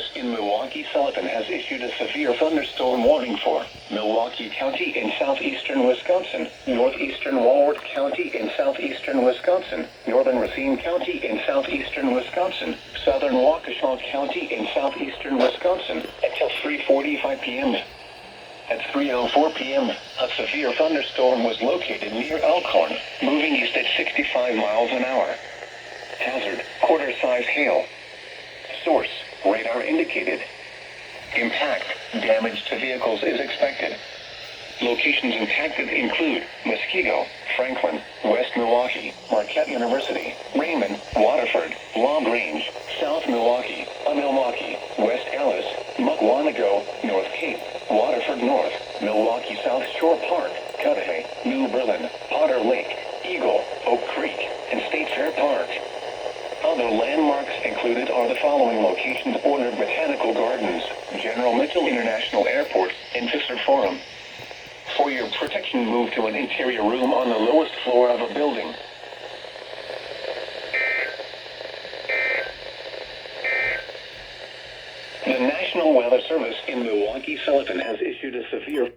Service in Milwaukee-Sullivan has issued a severe thunderstorm warning for Milwaukee County in southeastern Wisconsin, northeastern Walworth County in southeastern Wisconsin, northern Racine County in southeastern Wisconsin, southern Waukesha County in southeastern Wisconsin, until 3:45 p.m. At 3:04 p.m., a severe thunderstorm was located near Elkhorn, moving east at 65 miles an hour. Hazard, quarter-size hail. Source, radar indicated. Impact, damage to vehicles is expected. Locations impacted include Muskego, Franklin, West Milwaukee, Marquette University, Raymond, Waterford, LaGrange, South Milwaukee, Milwaukee, West Allis, Mukwonago, North Cape, Waterford North, Milwaukee South Shore Park, Cudahy, New Berlin, Potter Lake, Eagle, Oak Creek, and State Fair Park. Other landmarks included are the following locations: Warner Botanical Gardens, General Mitchell International Airport, and Visser Forum. For your protection, move to an interior room on the lowest floor of a building. The National Weather Service in Milwaukee-Sullivan has issued a severe